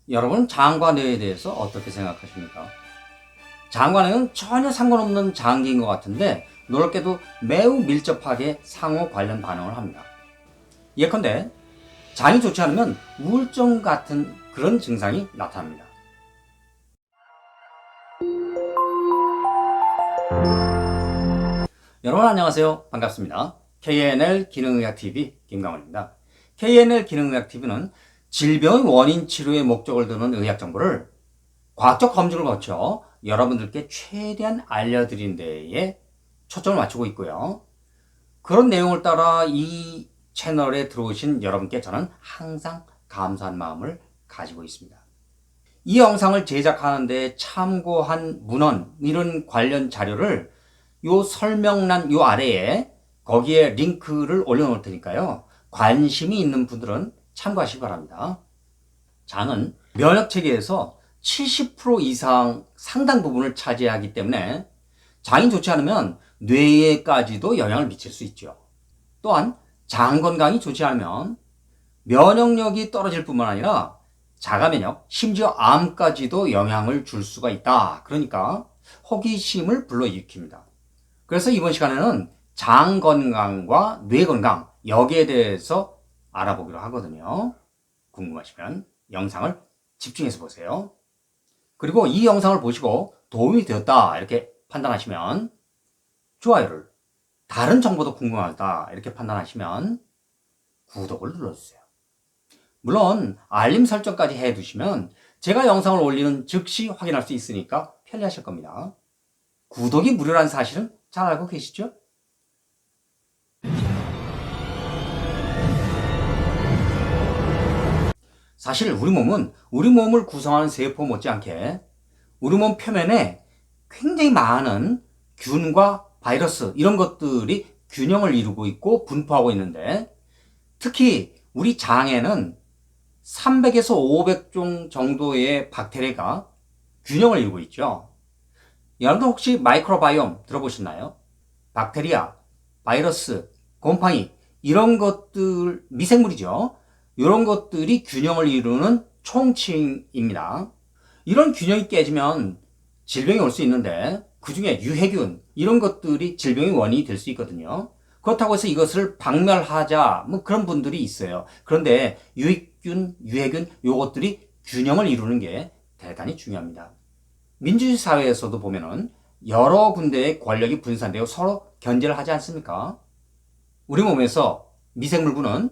여러분, 장과 뇌에 대해서 어떻게 생각하십니까? 장과 뇌는 전혀 상관없는 장기인 것 같은데 놀랍게도 매우 밀접하게 상호 관련 반응을 합니다. 예컨대 장이 좋지 않으면 우울증 같은 그런 증상이 나타납니다. 여러분 안녕하세요. 반갑습니다. KNL 기능의학TV 김강원입니다. KNL 기능의학TV는 질병의 원인 치료의 목적을 두는 의학 정보를 과학적 검증을 거쳐 여러분들께 최대한 알려드린 데에 초점을 맞추고 있고요. 그런 내용을 따라 이 채널에 들어오신 여러분께 저는 항상 감사한 마음을 가지고 있습니다. 이 영상을 제작하는 데 참고한 문헌, 이런 관련 자료를 요 설명란 요 아래에 거기에 링크를 올려놓을 테니까요. 관심이 있는 분들은 참고하시기 바랍니다. 장은 면역체계에서 70% 이상 상당 부분을 차지하기 때문에 장이 좋지 않으면 뇌에까지도 영향을 미칠 수 있죠. 또한 장 건강이 좋지 않으면 면역력이 떨어질 뿐만 아니라 자가면역, 심지어 암까지도 영향을 줄 수가 있다. 그러니까 호기심을 불러일으킵니다. 그래서 이번 시간에는 장 건강과 뇌 건강, 여기에 대해서 알아보기로 하거든요. 궁금하시면 영상을 집중해서 보세요. 그리고 이 영상을 보시고 도움이 되었다 이렇게 판단하시면 좋아요를, 다른 정보도 궁금하다 이렇게 판단하시면 구독을 눌러주세요. 물론 알림 설정까지 해두시면 제가 영상을 올리는 즉시 확인할 수 있으니까 편리하실 겁니다. 구독이 무료란 사실은 잘 알고 계시죠? 사실 우리 몸은 우리 몸을 구성하는 세포 못지않게 우리 몸 표면에 굉장히 많은 균과 바이러스 이런 것들이 균형을 이루고 있고 분포하고 있는데 특히 우리 장에는 300에서 500종 정도의 박테리아가 균형을 이루고 있죠. 여러분들 혹시 마이크로바이옴 들어보셨나요? 박테리아, 바이러스, 곰팡이 이런 것들 미생물이죠. 이런 것들이 균형을 이루는 총칭입니다. 이런 균형이 깨지면 질병이 올 수 있는데 그 중에 유해균 이런 것들이 질병의 원인이 될 수 있거든요. 그렇다고 해서 이것을 박멸하자 뭐 그런 분들이 있어요. 그런데 유익균, 유해균 요것들이 균형을 이루는 게 대단히 중요합니다. 민주주의 사회에서도 보면은 여러 군데의 권력이 분산되어 서로 견제를 하지 않습니까? 우리 몸에서 미생물군은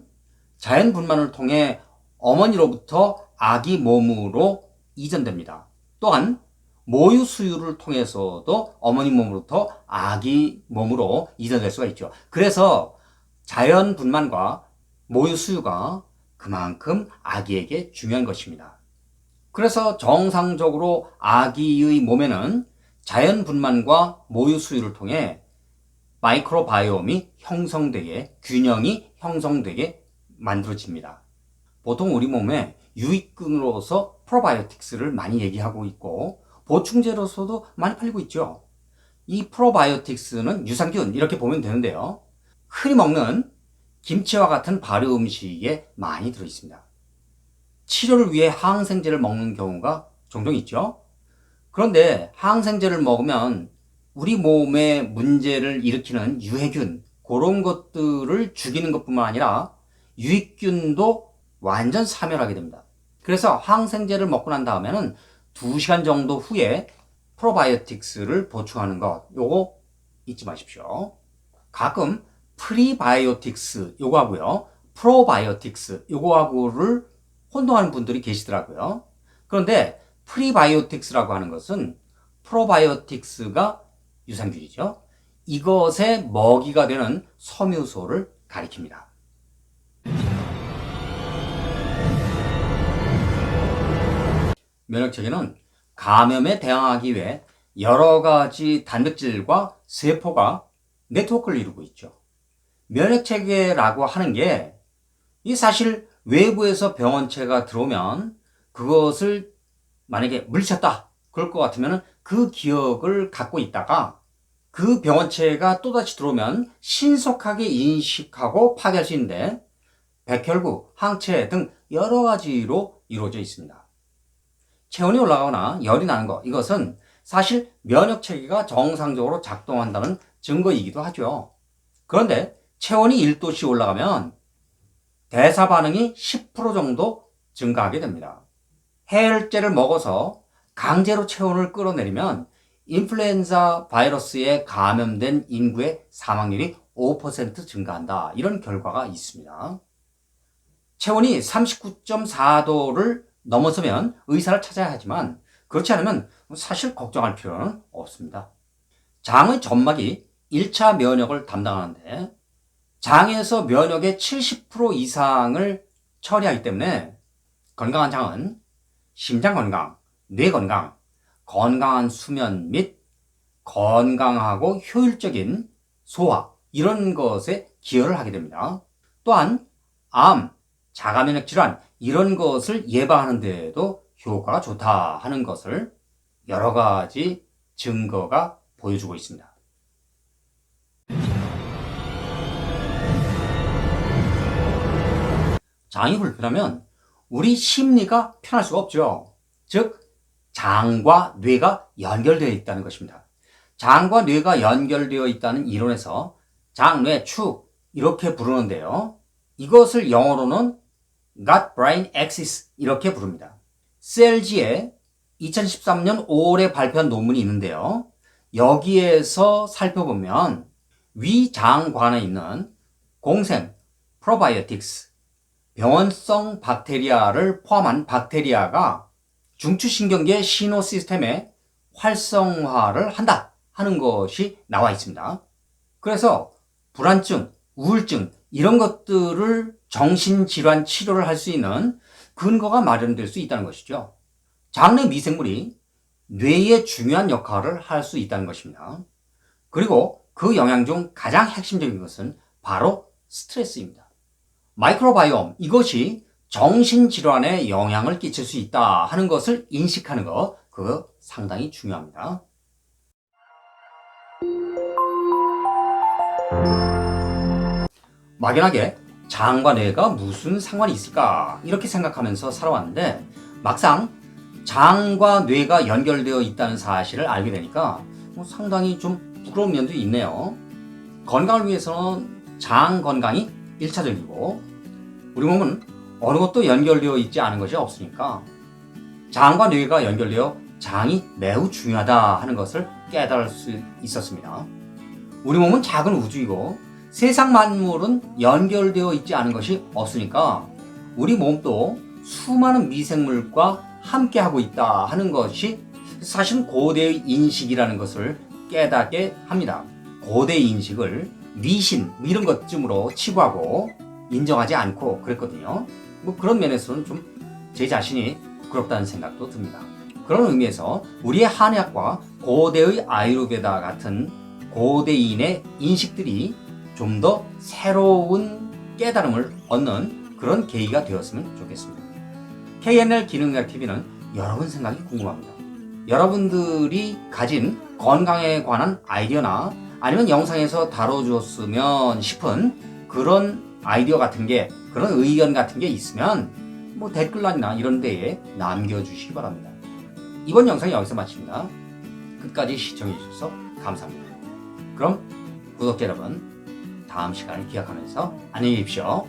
자연 분만을 통해 어머니로부터 아기 몸으로 이전됩니다. 또한 모유 수유를 통해서도 어머니 몸으로부터 아기 몸으로 이전될 수가 있죠. 그래서 자연 분만과 모유 수유가 그만큼 아기에게 중요한 것입니다. 그래서 정상적으로 아기의 몸에는 자연 분만과 모유 수유를 통해 마이크로바이옴이 형성되게, 균형이 형성되게 만들어집니다. 보통 우리 몸에 유익균으로서 프로바이오틱스를 많이 얘기하고 있고 보충제로서도 많이 팔리고 있죠. 이 프로바이오틱스는 유산균 이렇게 보면 되는데요. 흔히 먹는 김치와 같은 발효 음식에 많이 들어있습니다. 치료를 위해 항생제를 먹는 경우가 종종 있죠. 그런데 항생제를 먹으면 우리 몸에 문제를 일으키는 유해균 그런 것들을 죽이는 것뿐만 아니라 유익균도 완전 사멸하게 됩니다. 그래서 항생제를 먹고 난 다음에는 2시간 정도 후에 프로바이오틱스를 보충하는 것 요거 잊지 마십시오. 가끔 프리바이오틱스 요거 하고요. 프로바이오틱스 요거 하고를 혼동하는 분들이 계시더라고요. 그런데 프리바이오틱스라고 하는 것은 프로바이오틱스가 유산균이죠. 이것의 먹이가 되는 섬유소를 가리킵니다. 면역체계는 감염에 대항하기 위해 여러 가지 단백질과 세포가 네트워크를 이루고 있죠. 면역체계라고 하는 게 이 사실 외부에서 병원체가 들어오면 그것을 만약에 물리쳤다 그럴 것 같으면 그 기억을 갖고 있다가 그 병원체가 또다시 들어오면 신속하게 인식하고 파괴할 수 있는데 백혈구, 항체 등 여러 가지로 이루어져 있습니다. 체온이 올라가거나 열이 나는 것, 이것은 사실 면역 체계가 정상적으로 작동한다는 증거이기도 하죠. 그런데 체온이 1도씩 올라가면 대사 반응이 10% 정도 증가하게 됩니다. 해열제를 먹어서 강제로 체온을 끌어내리면 인플루엔자 바이러스에 감염된 인구의 사망률이 5% 증가한다. 이런 결과가 있습니다. 체온이 39.4도를 넘어서면 의사를 찾아야 하지만 그렇지 않으면 사실 걱정할 필요는 없습니다. 장의 점막이 1차 면역을 담당하는데 장에서 면역의 70% 이상을 처리하기 때문에 건강한 장은 심장 건강, 뇌 건강, 건강한 수면 및 건강하고 효율적인 소화 이런 것에 기여를 하게 됩니다. 또한 암, 자가면역 질환 이런 것을 예방하는 데에도 효과가 좋다 하는 것을 여러 가지 증거가 보여주고 있습니다. 장이 불편하면 우리 심리가 편할 수가 없죠. 즉 장과 뇌가 연결되어 있다는 것입니다. 장과 뇌가 연결되어 있다는 이론에서 장뇌축 이렇게 부르는데요. 이것을 영어로는 gut-brain axis 이렇게 부릅니다. 셀지에 2013년 5월에 발표한 논문이 있는데요. 여기에서 살펴보면 위장관에 있는 공생, 프로바이오틱스, 병원성 박테리아를 포함한 박테리아가 중추신경계 신호 시스템의 활성화를 한다 하는 것이 나와 있습니다. 그래서 불안증, 우울증 이런 것들을 정신질환 치료를 할 수 있는 근거가 마련될 수 있다는 것이죠. 장내 미생물이 뇌의 중요한 역할을 할 수 있다는 것입니다. 그리고 그 영양 중 가장 핵심적인 것은 바로 스트레스입니다. 마이크로바이옴, 이것이 정신질환에 영향을 끼칠 수 있다 하는 것을 인식하는 것, 그거 상당히 중요합니다. 막연하게 장과 뇌가 무슨 상관이 있을까 이렇게 생각하면서 살아왔는데 막상 장과 뇌가 연결되어 있다는 사실을 알게 되니까 상당히 좀 부러운 면도 있네요. 건강을 위해서는 장 건강이 1차적이고 우리 몸은 어느 것도 연결되어 있지 않은 것이 없으니까 장과 뇌가 연결되어 장이 매우 중요하다 하는 것을 깨달을 수 있었습니다. 우리 몸은 작은 우주이고 세상 만물은 연결되어 있지 않은 것이 없으니까 우리 몸도 수많은 미생물과 함께하고 있다 하는 것이 사실은 고대의 인식이라는 것을 깨닫게 합니다. 고대의 인식을 미신 이런 것쯤으로 치부하고 인정하지 않고 그랬거든요. 그런 면에서는 좀 제 자신이 부끄럽다는 생각도 듭니다. 그런 의미에서 우리의 한의학과 고대의 아유르베다 같은 고대인의 인식들이 좀 더 새로운 깨달음을 얻는 그런 계기가 되었으면 좋겠습니다. KNL 기능의학TV는 여러분 생각이 궁금합니다. 여러분들이 가진 건강에 관한 아이디어나 아니면 영상에서 다뤄줬으면 싶은 그런 아이디어 같은 게, 그런 의견 같은 게 있으면 댓글란이나 이런 데에 남겨주시기 바랍니다. 이번 영상 여기서 마칩니다. 끝까지 시청해주셔서 감사합니다. 그럼 구독자 여러분, 다음 시간을 기약하면서 안녕히 계십시오.